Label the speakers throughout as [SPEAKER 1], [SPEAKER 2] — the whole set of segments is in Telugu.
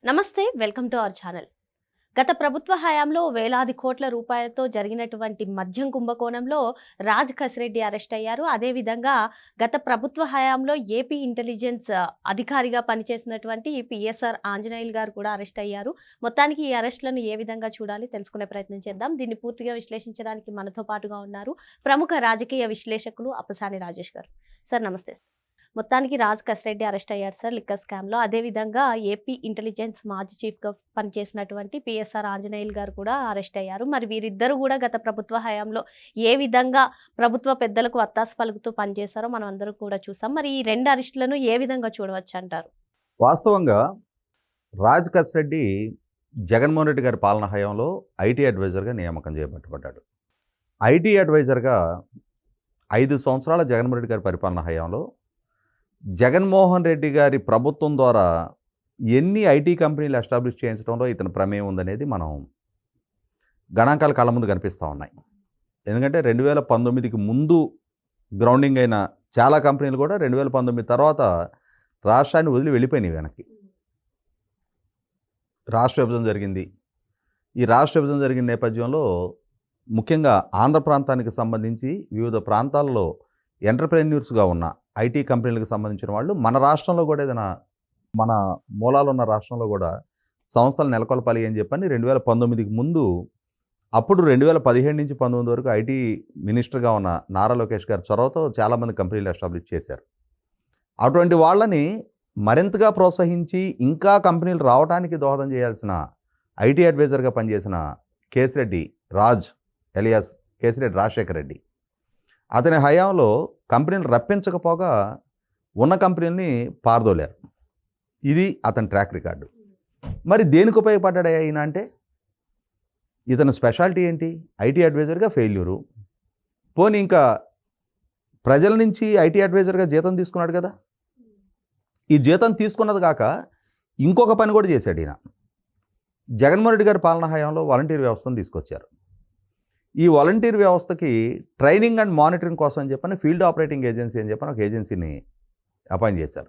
[SPEAKER 1] నమస్తే, వెల్కమ్ టు అవర్ ఛానల్. గత ప్రభుత్వ హయాంలో వేలాది కోట్ల రూపాయలతో జరిగినటువంటి మద్యం కుంభకోణంలో రాజ్ కసిరెడ్డి అరెస్ట్ అయ్యారు. అదేవిధంగా గత ప్రభుత్వ హయాంలో ఏపీ ఇంటెలిజెన్స్ అధికారిగా పనిచేసినటువంటి ఈ పిఎస్ఆర్ ఆంజనేయులు గారు కూడా అరెస్ట్ అయ్యారు. మొత్తానికి ఈ అరెస్టులను ఏ విధంగా చూడాలి తెలుసుకునే ప్రయత్నం చేద్దాం. దీన్ని పూర్తిగా విశ్లేషించడానికి మనతో పాటుగా ఉన్నారు ప్రముఖ రాజకీయ విశ్లేషకులు అప్పసాని రాజేష్ గారు. సార్ నమస్తే. మొత్తానికి రాజ్ కసిరెడ్డి అరెస్ట్ అయ్యారు సార్ లిక్కర్ స్కామ్లో. అదేవిధంగా ఏపీ ఇంటెలిజెన్స్ మాజీ చీఫ్గా పనిచేసినటువంటి పిఎస్ఆర్ ఆంజనేయులు గారు కూడా అరెస్ట్ అయ్యారు. మరి వీరిద్దరూ కూడా గత ప్రభుత్వ హయాంలో ఏ విధంగా ప్రభుత్వ పెద్దలకు వత్తాసు పలుకుతూ పనిచేశారో మనం అందరూ కూడా చూసాం. మరి ఈ రెండు అరెస్టులను ఏ విధంగా చూడవచ్చు అంటారు?
[SPEAKER 2] వాస్తవంగా రాజ్ కసిరెడ్డి జగన్మోహన్ రెడ్డి గారి పాలన హయాంలో ఐటీ అడ్వైజర్గా నియామకం చేయబట్టబడ్డాడు. ఐటీ అడ్వైజర్గా 5 సంవత్సరాల జగన్మోహన్ రెడ్డి గారి పరిపాలన హయాంలో జగన్మోహన్ రెడ్డి గారి ప్రభుత్వం ద్వారా ఎన్ని ఐటీ కంపెనీలు ఎస్టాబ్లిష్ చేయించడంలో ఇతని ప్రమేయం ఉందనేది మనం గణాంకాల కళ్ళ ముందు కనిపిస్తూ ఉన్నాయి. ఎందుకంటే 2019కి ముందు గ్రౌండింగ్ అయిన చాలా కంపెనీలు కూడా 2019 తర్వాత రాష్ట్రాన్ని వదిలి వెళ్ళిపోయినాయి వెనక్కి. రాష్ట్ర విభజన జరిగింది. ఈ రాష్ట్ర విభజన జరిగిన నేపథ్యంలో ముఖ్యంగా ఆంధ్ర ప్రాంతానికి సంబంధించి వివిధ ప్రాంతాల్లో ఎంటర్ప్రెన్యూర్స్గా ఉన్న ఐటీ కంపెనీలకు సంబంధించిన వాళ్ళు మన రాష్ట్రంలో కూడా ఏదైనా మన మూలాలు ఉన్న రాష్ట్రంలో కూడా సంస్థలు నెలకొల్పాలి అని చెప్పని 2019కి ముందు అప్పుడు 2017 నుంచి 19 వరకు ఐటీ మినిస్టర్గా ఉన్న నారా లోకేష్ గారి చొరవతో చాలామంది కంపెనీలు ఎస్టాబ్లిష్ చేశారు. అటువంటి వాళ్ళని మరింతగా ప్రోత్సహించి ఇంకా కంపెనీలు రావడానికి దోహదం చేయాల్సిన ఐటీ అడ్వైజర్గా పనిచేసిన కేసిరెడ్డి రాజ్ ఎలియాస్ కేసిరెడ్డి రాజశేఖర్ రెడ్డి అతని హయాంలో కంపెనీలు రప్పించకపోగా ఉన్న కంపెనీలని పారదోలారు. ఇది అతని ట్రాక్ రికార్డు. మరి దేనికి ఉపయోగపడ్డాడు ఆయన అంటే ఇతని స్పెషాలిటీ ఏంటి? ఐటీ అడ్వైజర్గా ఫెయిల్యూరు. పోనీ ఇంకా ప్రజల నుంచి ఐటీ అడ్వైజర్గా జీతం తీసుకున్నాడు కదా. ఈ జీతం తీసుకున్నది కాక ఇంకొక పని కూడా చేశాడు ఈయన. జగన్మోహన్ రెడ్డి గారి పాలన హయాంలో వాలంటీర్ వ్యవస్థను తీసుకొచ్చారు. ఈ వాలంటీర్ వ్యవస్థకి ట్రైనింగ్ అండ్ మానిటరింగ్ కోసం అని చెప్పని ఫీల్డ్ ఆపరేటింగ్ ఏజెన్సీ అని చెప్పని ఒక ఏజెన్సీని అపాయింట్ చేశారు.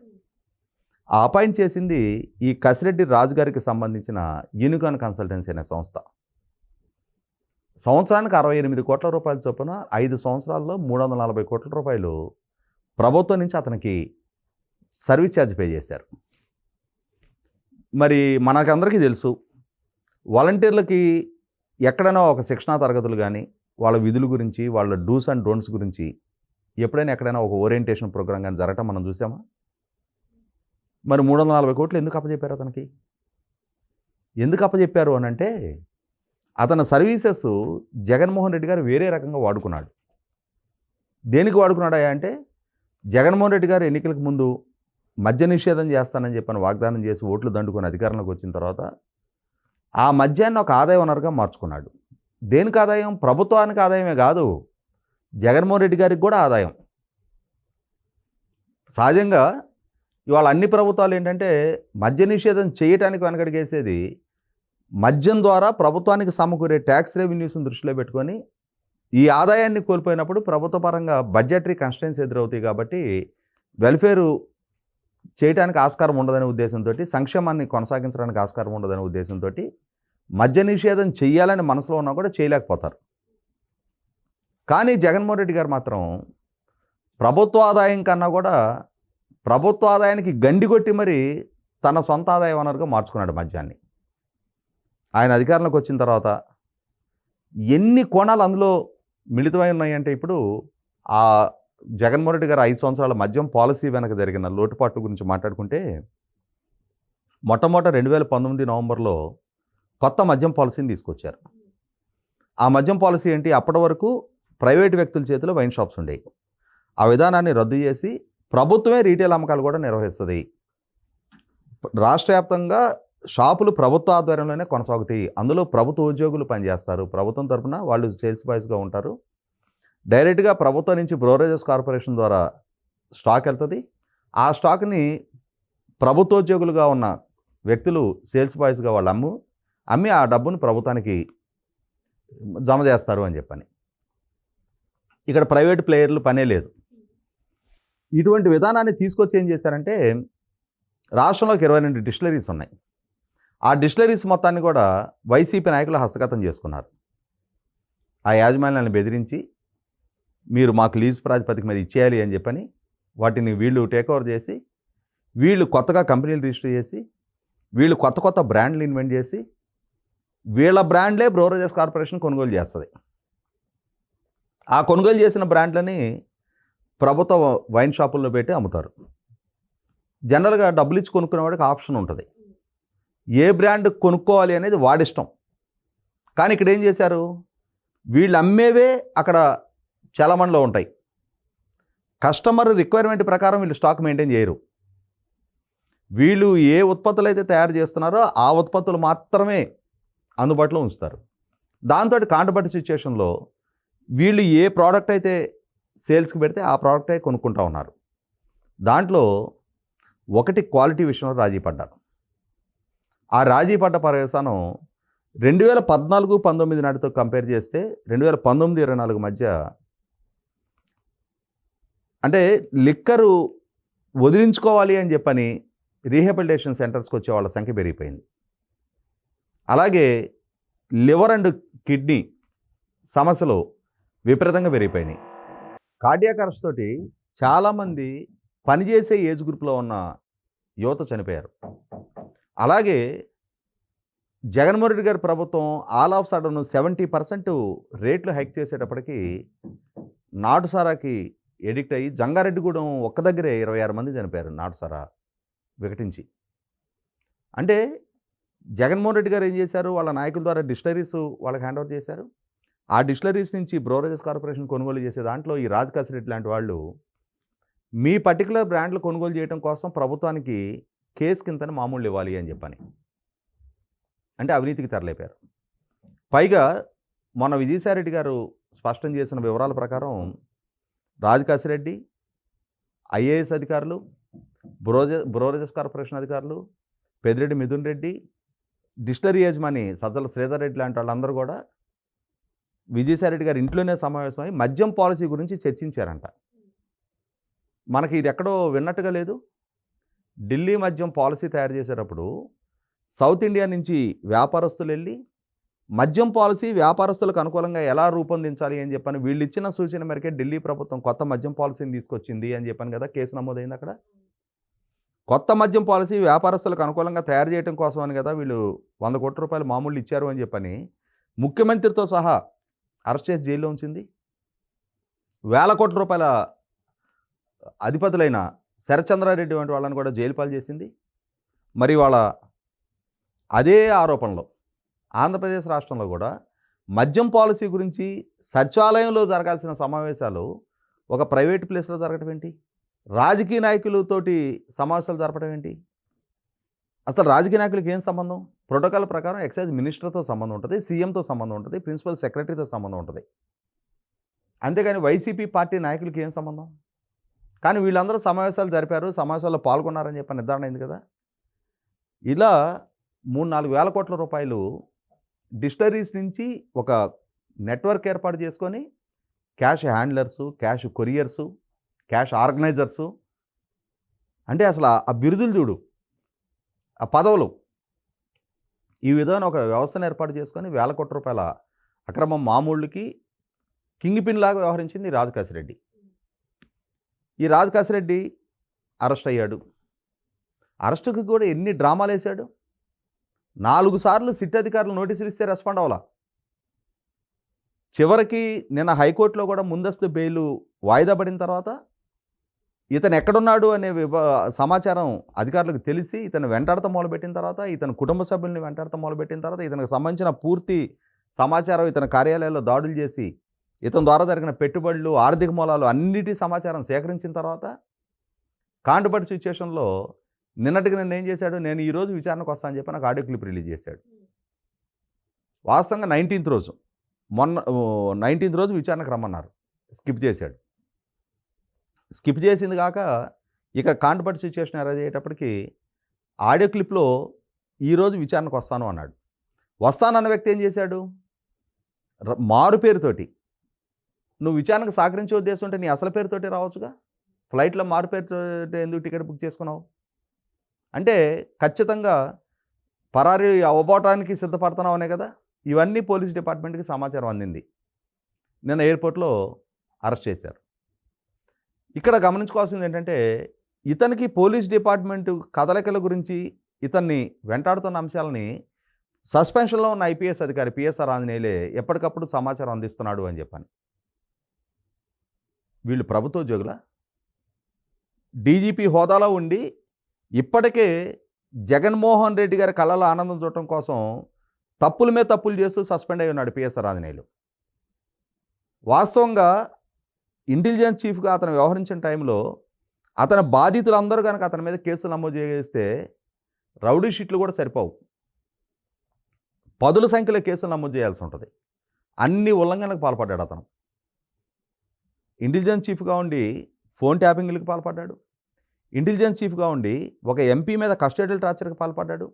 [SPEAKER 2] ఆ అపాయింట్ చేసింది ఈ కసిరెడ్డి రాజు గారికి సంబంధించిన యూనికాన్ కన్సల్టెన్సీ అనే సంస్థ. సంవత్సరానికి 68 కోట్ల రూపాయల చొప్పున 5 సంవత్సరాల్లో 340 కోట్ల రూపాయలు ప్రభుత్వం నుంచి అతనికి సర్వీస్ ఛార్జ్ పే చేశారు. మరి మనకందరికీ తెలుసు వాలంటీర్లకి ఎక్కడైనా ఒక శిక్షణా తరగతులు కానీ వాళ్ళ విధుల గురించి వాళ్ళ డూస్ అండ్ డోంట్స్ గురించి ఎప్పుడైనా ఎక్కడైనా ఒక ఓరియంటేషన్ ప్రోగ్రామ్ కానీ జరగటం మనం చూసామా? మరి 340 కోట్లు ఎందుకు అప్పచెప్పారు అతనికి? ఎందుకు అప్పచెప్పారు అని అంటే అతని సర్వీసెస్ జగన్మోహన్ రెడ్డి గారు వేరే రకంగా వాడుకున్నాడు. దేనికి వాడుకున్నాడా అంటే జగన్మోహన్ రెడ్డి గారు ఎన్నికలకు ముందు మద్య నిషేధం చేస్తానని చెప్పని వాగ్దానం చేసి ఓట్లు దండుకొని అధికారంలోకి వచ్చిన తర్వాత ఆ మద్యాన్ని ఒక ఆదాయ వనరుగా మార్చుకున్నాడు. దేనికి ఆదాయం? ప్రభుత్వానికి ఆదాయమే కాదు, జగన్మోహన్ రెడ్డి గారికి కూడా ఆదాయం. సహజంగా ఇవాళ అన్ని ప్రభుత్వాలు ఏంటంటే మద్య నిషేధం చేయటానికి వెనకడిగేసేది మద్యం ద్వారా ప్రభుత్వానికి సమకూరే ట్యాక్స్ రెవెన్యూస్ని దృష్టిలో పెట్టుకొని ఈ ఆదాయాన్ని కోల్పోయినప్పుడు ప్రభుత్వ పరంగా బడ్జెటరీ కన్స్ట్రెయిన్స్ ఎదురవుతాయి కాబట్టి వెల్ఫేరు చేయడానికి ఆస్కారం ఉండదనే ఉద్దేశంతో, సంక్షేమాన్ని కొనసాగించడానికి ఆస్కారం ఉండదనే ఉద్దేశంతో మద్య నిషేధం చెయ్యాలని మనసులో ఉన్నా కూడా చేయలేకపోతారు. కానీ జగన్మోహన్ రెడ్డి గారు మాత్రం ప్రభుత్వ ఆదాయం కన్నా కూడా ప్రభుత్వ ఆదాయానికి గండి కొట్టి మరి తన సొంత ఆదాయ వనరుగా మార్చుకున్నాడు మద్యాన్ని. ఆయన అధికారంలోకి వచ్చిన తర్వాత ఎన్ని కోణాలు అందులో మిళితమై ఉన్నాయంటే ఇప్పుడు ఆ జగన్మోహన్ రెడ్డి గారు 5 సంవత్సరాల మద్యం పాలసీ వెనక జరిగిన లోటుపాట్లు గురించి మాట్లాడుకుంటే మొట్టమొదట 2019 నవంబర్లో కొత్త మద్యం పాలసీని తీసుకొచ్చారు. ఆ మద్యం పాలసీ ఏంటి? అప్పటి వరకు ప్రైవేటు వ్యక్తుల చేతిలో వైన్ షాప్స్ ఉండేవి. ఆ విధానాన్ని రద్దు చేసి ప్రభుత్వమే రీటైల్ అమ్మకాలు కూడా నిర్వహిస్తుంది. రాష్ట్ర వ్యాప్తంగా షాపులు ప్రభుత్వ ఆధ్వర్యంలోనే కొనసాగుతాయి. అందులో ప్రభుత్వ ఉద్యోగులు పనిచేస్తారు. ప్రభుత్వం తరఫున వాళ్ళు సేల్స్ బాయ్స్గా ఉంటారు. డైరెక్ట్గా ప్రభుత్వం నుంచి బ్రోవరేజెస్ కార్పొరేషన్ ద్వారా స్టాక్ వెళ్తుంది. ఆ స్టాక్ని ప్రభుత్వోద్యోగులుగా ఉన్న వ్యక్తులు సేల్స్ బాయ్స్గా వాళ్ళు అమ్మి ఆ డబ్బును ప్రభుత్వానికి జమ చేస్తారు అని చెప్పని. ఇక్కడ ప్రైవేట్ ప్లేయర్లు పనే లేదు. ఇటువంటి విధానాన్ని తీసుకొచ్చి ఏం చేశారంటే రాష్ట్రంలోకి 22 డిస్టిలరీస్ ఉన్నాయి. ఆ డిస్టిలరీస్ మొత్తాన్ని కూడా వైసీపీ నాయకులు హస్తగతం చేసుకున్నారు. ఆ యాజమాన్యాన్ని బెదిరించి మీరు మాకు లీజ్ ప్రాతిపదిక మీద ఇచ్చేయాలి అని చెప్పని వాటిని వీళ్ళు టేక్ ఓవర్ చేసి, వీళ్ళు కొత్తగా కంపెనీలు రిజిస్టర్ చేసి, వీళ్ళు కొత్త కొత్త బ్రాండ్లు ఇన్వెంట్ చేసి, వీళ్ళ బ్రాండ్లే బ్రోవరేజెస్ కార్పొరేషన్ కొనుగోలు చేస్తుంది. ఆ కొనుగోలు చేసిన బ్రాండ్లని ప్రభుత్వ వైన్ షాపుల్లో పెట్టి అమ్ముతారు. జనరల్గా డబ్బులు ఇచ్చి కొనుక్కునేవాడికి ఆప్షన్ ఉంటుంది, ఏ బ్రాండ్ కొనుక్కోవాలి అనేది వాడిష్టం. కానీ ఇక్కడ ఏం చేశారు, వీళ్ళు అమ్మేవే అక్కడ చలమణిలో ఉంటాయి. కస్టమర్ రిక్వైర్మెంట్ ప్రకారం వీళ్ళు స్టాక్ మెయింటైన్ చేయరు. వీళ్ళు ఏ ఉత్పత్తులు అయితే తయారు చేస్తున్నారో ఆ ఉత్పత్తులు మాత్రమే అందుబాటులో ఉంచుతారు. దాంతో కాంట్రబట్టి సిచ్యుయేషన్లో వీళ్ళు ఏ ప్రోడక్ట్ అయితే సేల్స్కి పెడితే ఆ ప్రోడక్టే కొనుక్కుంటా ఉన్నారు. దాంట్లో ఒకటి క్వాలిటీ విషయంలో రాజీ పడ్డారు. ఆ రాజీ పడ్డ పర్యవసానం 2014-19 నాటితో కంపేర్ చేస్తే 2019-24 మధ్య అంటే లిక్కరు వదిలించుకోవాలి అని చెప్పని రీహాబిలిటేషన్ సెంటర్స్కి వచ్చే వాళ్ళ సంఖ్య పెరిగిపోయింది. అలాగే లివర్ అండ్ కిడ్నీ సమస్యలు విపరీతంగా పెరిగిపోయినాయి. కార్డియాక్ అరెస్ట్ తోటి చాలామంది పనిచేసే ఏజ్ గ్రూప్లో ఉన్న యువత చనిపోయారు. అలాగే జగన్మోహన్ రెడ్డి గారి ప్రభుత్వం ఆల్ ఆఫ్ సడన్ 70% రేట్లు హైక్ చేసేటప్పటికి నాటుసారాకి ఎడిక్ట్ అయ్యి జంగారెడ్డిగూడెం ఒక్క దగ్గరే 26 మంది చనిపోయారు నాటుసారా వికటించి. అంటే జగన్మోహన్ రెడ్డి గారు ఏం చేశారు, వాళ్ళ నాయకుల ద్వారా డిస్టిలరీస్ వాళ్ళకి హ్యాండ్ ఓవర్ చేశారు. ఆ డిస్టిలరీస్ నుంచి బ్రోవరేజెస్ కార్పొరేషన్ కొనుగోలు చేసే దాంట్లో ఈ రాజ్ కాసిరెడ్డి లాంటి వాళ్ళు మీ పర్టికులర్ బ్రాండ్లు కొనుగోలు చేయడం కోసం ప్రభుత్వానికి కేసు కిందని మామూలు ఇవ్వాలి అని చెప్పని అంటే అవినీతికి తెరలేపారు. పైగా మొన్న విజయసాయిరెడ్డి గారు స్పష్టం చేసిన వివరాల ప్రకారం రాజ్ కాసిరెడ్డి, ఐఏఎస్ అధికారులు, బ్రోవరేజెస్ కార్పొరేషన్ అధికారులు, పెద్దిరెడ్డి మిథున్ రెడ్డి, డిస్టిలరీ యజమాని సజ్జల శ్రీధర్ రెడ్డి లాంటి వాళ్ళందరూ కూడా విజయసాయిరెడ్డి గారి ఇంట్లోనే సమావేశమై మద్యం పాలసీ గురించి చర్చించారంట. మనకి ఇది ఎక్కడో విన్నట్టుగా లేదు. ఢిల్లీ మద్యం పాలసీ తయారు చేసేటప్పుడు సౌత్ ఇండియా నుంచి వ్యాపారస్తులు వెళ్ళి మద్యం పాలసీ వ్యాపారస్తులకు అనుకూలంగా ఎలా రూపొందించాలి అని చెప్పని వీళ్ళు ఇచ్చిన సూచన మేరకే ఢిల్లీ ప్రభుత్వం కొత్త మద్యం పాలసీని తీసుకొచ్చింది అని చెప్పాను కదా, కేసు నమోదైంది అక్కడ. కొత్త మద్యం పాలసీ వ్యాపారస్తులకు అనుకూలంగా తయారు చేయడం కోసం అని కదా వీళ్ళు 100 కోట్ల రూపాయలు మామూలు ఇచ్చారు అని చెప్పని ముఖ్యమంత్రితో సహా అరెస్ట్ చేసి జైల్లో ఉంచింది. వేల కోట్ల రూపాయల అధిపతులైన శరచంద్రారెడ్డి వంటి వాళ్ళని కూడా జైలు పాలు చేసింది. మరి వాళ్ళ అదే ఆరోపణలో ఆంధ్రప్రదేశ్ రాష్ట్రంలో కూడా మద్యం పాలసీ గురించి సచివాలయంలో జరగాల్సిన సమావేశాలు ఒక ప్రైవేట్ ప్లేస్లో జరగటం ఏంటి, రాజకీయ నాయకులతోటి సమావేశాలు జరపడం ఏంటి? అసలు రాజకీయ నాయకులకి ఏం సంబంధం? ప్రోటోకాల్ ప్రకారం ఎక్సైజ్ మినిస్టర్తో సంబంధం ఉంటుంది, సీఎంతో సంబంధం ఉంటుంది, ప్రిన్సిపల్ సెక్రటరీతో సంబంధం ఉంటుంది. అంతేగాని వైసీపీ పార్టీ నాయకులకి ఏం సంబంధం? కానీ వీళ్ళందరూ సమావేశాలు జరిపారు, సమావేశాల్లో పాల్గొన్నారని చెప్పి నిర్ధారణ అయింది కదా. ఇలా 3-4 వేల కోట్ల రూపాయలు డిస్టిలరీస్ నుంచి ఒక నెట్వర్క్ ఏర్పాటు చేసుకొని క్యాష్ హ్యాండ్లర్సు, క్యాష్ కొరియర్సు, క్యాష్ ఆర్గనైజర్సు, అంటే అసలు ఆ బిరుదులు చూడు, ఆ పదవులు, ఈ విధమైన ఒక వ్యవస్థను ఏర్పాటు చేసుకొని వేల కోట్ల రూపాయల అక్రమం మామూళ్ళకి కింగ్ పిన్ లాగా వ్యవహరించింది రాజ్ కాసిరెడ్డి. ఈ రాజ్ కాసిరెడ్డి అరెస్ట్ అయ్యాడు. అరెస్టుకి కూడా ఎన్ని డ్రామాలు వేశాడు. 4 సార్లు సిట్ అధికారులు నోటీసులు ఇస్తే రెస్పాండ్ అవ్వాల. చివరికి నిన్న హైకోర్టులో కూడా ముందస్తు బెయిల్ వాయిదా పడిన తర్వాత ఇతను ఎక్కడున్నాడు అనే సమాచారం అధికారులకు తెలిసి ఇతను వెంటాడతా మొదలుపెట్టిన తర్వాత, ఇతని కుటుంబ సభ్యుల్ని వెంటాడతా మొదలుపెట్టిన తర్వాత, ఇతనికి సంబంధించిన పూర్తి సమాచారం ఇతని కార్యాలయాల్లో దాడులు చేసి ఇతని ద్వారా జరిగిన పెట్టుబడులు, ఆర్థిక మూలాలు అన్నిటి సమాచారం సేకరించిన తర్వాత కాంట్రబట్టి సిచ్యుయేషన్లో నిన్నటికి నన్ను ఏం చేశాడు, నేను ఈరోజు విచారణకు వస్తానని చెప్పి నాకు ఆడియో క్లిప్ రిలీజ్ చేశాడు. వాస్తవంగా 19th రోజు, మొన్న 19th రోజు విచారణకు రమ్మన్నారు, స్కిప్ చేశాడు. స్కిప్ చేసింది కాక ఇక కాంట్రబట్టి సిచ్యుయేషన్ అరేంజ్ అయ్యేటప్పటికి ఆడియో క్లిప్లో ఈరోజు విచారణకు వస్తాను అన్నాడు. వస్తానన్న వ్యక్తి ఏం చేశాడు, మారు పేరుతోటి నువ్వు విచారణకు సహకరించే ఉద్దేశం ఉంటే నీ అసలు పేరుతోటి రావచ్చుగా, ఫ్లైట్లో మారు పేరుతో ఎందుకు టికెట్ బుక్ చేసుకున్నావు? అంటే ఖచ్చితంగా పరారీ అవ్వబోటానికి సిద్ధపడుతున్నావు అనే కదా. ఇవన్నీ పోలీస్ డిపార్ట్మెంట్కి సమాచారం అందింది. నిన్న ఎయిర్పోర్ట్లో అరెస్ట్ చేశారు. ఇక్కడ గమనించుకోవాల్సింది ఏంటంటే, ఇతనికి పోలీస్ డిపార్ట్మెంట్ కదలికల గురించి ఇతన్ని వెంటాడుతున్న అంశాలని సస్పెన్షన్లో ఉన్న ఐపీఎస్ అధికారి పిఎస్ఆర్ ఆంజనేయులే ఎప్పటికప్పుడు సమాచారం అందిస్తున్నాడు అని చెప్పాను. వీళ్ళు ప్రభుత్వోద్యోగుల డీజీపీ హోదాలో ఉండి ఇప్పటికే జగన్మోహన్ రెడ్డి గారి కళ్ళలో ఆనందం చూడటం కోసం తప్పుల మీద తప్పులు చేస్తూ సస్పెండ్ అయి ఉన్నాడు పిఎస్ఆర్ ఆంజనేయులు. వాస్తవంగా ఇంటెలిజెన్స్ చీఫ్గా అతను వ్యవహరించిన టైంలో అతని బాధితులందరూ కనుక అతని మీద కేసులు నమోదు చేస్తే రౌడీ షీట్లు కూడా సరిపోవు, పదుల సంఖ్యలో కేసులు నమోదు చేయాల్సి ఉంటుంది. అన్ని ఉల్లంఘనలకు పాల్పడ్డాడు అతను. ఇంటెలిజెన్స్ చీఫ్గా ఉండి ఫోన్ ట్యాపింగ్లకు పాల్పడ్డాడు. ఇంటెలిజెన్స్ చీఫ్గా ఉండి ఒక ఎంపీ మీద కస్టడియల్ టార్చర్కి పాల్పడ్డాడు.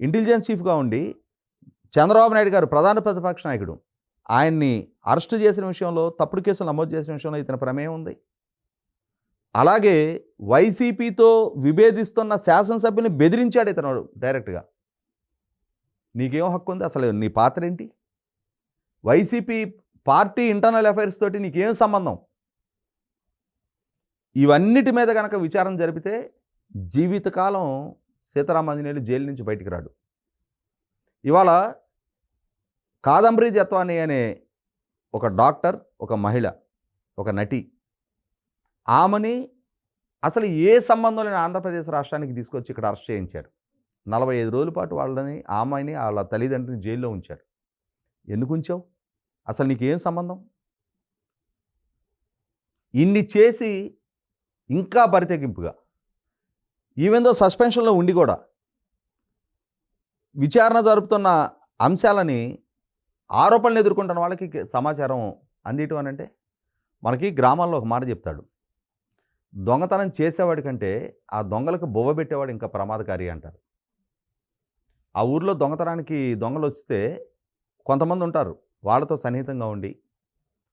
[SPEAKER 2] ఇంటెలిజెన్స్ చీఫ్గా ఉండి చంద్రబాబు నాయుడు గారు ప్రధాన ప్రతిపక్ష నాయకుడు ఆయన్ని అరెస్టు చేసిన విషయంలో, తప్పుడు కేసులు నమోదు చేసిన విషయంలో ఇతని ప్రమేయం ఉంది. అలాగే వైసీపీతో విభేదిస్తున్న శాసనసభ్యుని బెదిరించాడు ఇతను డైరెక్ట్గా. నీకేం హక్కు ఉంది, అసలు నీ పాత్ర ఏంటి, వైసీపీ పార్టీ ఇంటర్నల్ అఫైర్స్ తోటి నీకేం సంబంధం? ఇవన్నిటి మీద కనుక విచారణ జరిపితే జీవితకాలం సీతారామాంజనేయులు జైలు నుంచి బయటికి రాడు. ఇవాళ కాదంబరి జత్వాని అనే ఒక డాక్టర్, ఒక మహిళ, ఒక నటి, ఆమెని అసలు ఏ సంబంధం లేని ఆంధ్రప్రదేశ్ రాష్ట్రానికి తీసుకొచ్చి ఇక్కడ అరెస్ట్ చేయించారు. 45 రోజుల పాటు వాళ్ళని, ఆమెని, వాళ్ళ తల్లిదండ్రులని జైల్లో ఉంచారు. ఎందుకు ఉంచావు? అసలు నీకేం సంబంధం? ఇన్ని చేసి ఇంకా బరితెగింపుగా, ఈవెన్ దో సస్పెన్షన్లో ఉండి కూడా విచారణ జరుపుతున్న అంశాలని, ఆరోపణలు ఎదుర్కొంటున్న వాళ్ళకి సమాచారం అందియటం అని అంటే, మనకి గ్రామాల్లో ఒక మాట చెప్తాడు, దొంగతనం చేసేవాడి కంటే ఆ దొంగలకు బొవ్వ పెట్టేవాడు ఇంకా ప్రమాదకారి అంటారు. ఆ ఊర్లో దొంగతనానికి దొంగలు వస్తే కొంతమంది ఉంటారు, వాళ్ళతో సన్నిహితంగా ఉండి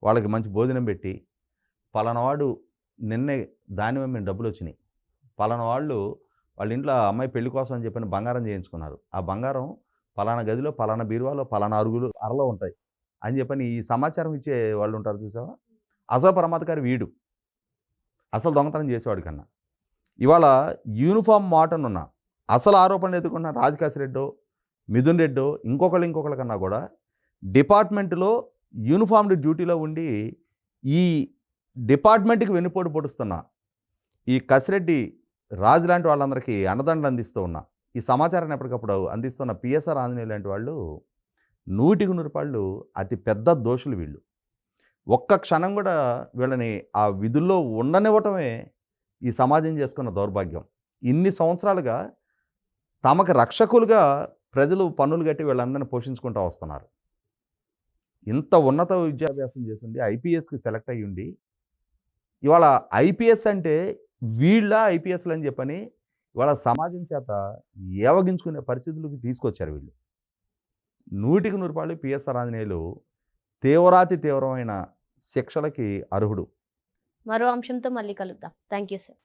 [SPEAKER 2] వాళ్ళకి మంచి భోజనం పెట్టి, పలానావాడు నిన్నే దాని మేము డబ్బులు వచ్చినాయి, పలానా వాళ్ళు వాళ్ళ ఇంట్లో అమ్మాయి పెళ్లి కోసం అని చెప్పిన బంగారం చేయించుకున్నారు, ఆ బంగారం పలానా గదిలో, పలానా బీరువాలో, పలానా అరలో ఉంటాయి అని చెప్పని ఈ సమాచారం ఇచ్చే వాళ్ళు ఉంటారు చూసావా. అసలు ప్రమాదకారి వీడు, అసలు దొంగతనం చేసేవాడి కన్నా. ఇవాళ యూనిఫామ్ మాటనున్న అసలు ఆరోపణలు ఎదుర్కొన్న రాజకాశి రెడ్డో, మిథున్ రెడ్డో, ఇంకొకళ్ళ కన్నా కూడా డిపార్ట్మెంట్లో యూనిఫామ్డ్ డ్యూటీలో ఉండి ఈ డిపార్ట్మెంట్కి వెన్నుపోటు పొడుస్తున్న ఈ కసిరెడ్డి రాజు లాంటి వాళ్ళందరికీ అండదండలు అందిస్తూ ఉన్న, ఈ సమాచారాన్ని ఎప్పటికప్పుడు అందిస్తున్న పిఎస్ఆర్ ఆంజనేయులు లాంటి వాళ్ళు 100కి 100 రూపాయలు అతి పెద్ద దోషులు వీళ్ళు. ఒక్క క్షణం కూడా వీళ్ళని ఆ విధుల్లో ఉండనివ్వటమే ఈ సమాజం చేసుకున్న దౌర్భాగ్యం. ఇన్ని సంవత్సరాలుగా తమకు రక్షకులుగా ప్రజలు పన్నులు కట్టి వీళ్ళందరినీ పోషించుకుంటూ వస్తున్నారు. ఇంత ఉన్నత విద్యాభ్యాసం చేసిండి ఐపీఎస్కి సెలెక్ట్ అయ్యి ఉండి, ఇవాళ ఐపీఎస్ అంటే వీళ్ళ ఐపీఎస్లు అని చెప్పని ఇవాళ సమాజం చేత ఏవగించుకునే పరిస్థితులకు తీసుకొచ్చారు వీళ్ళు. 100కి 100 రూపాయలు పిఎస్ఆర్ ఆంజనేయులు తీవ్రాతి తీవ్రమైన శిక్షలకి అర్హుడు.
[SPEAKER 1] మరో అంశంతో మళ్ళీ కలుద్దాం. Thank you sir.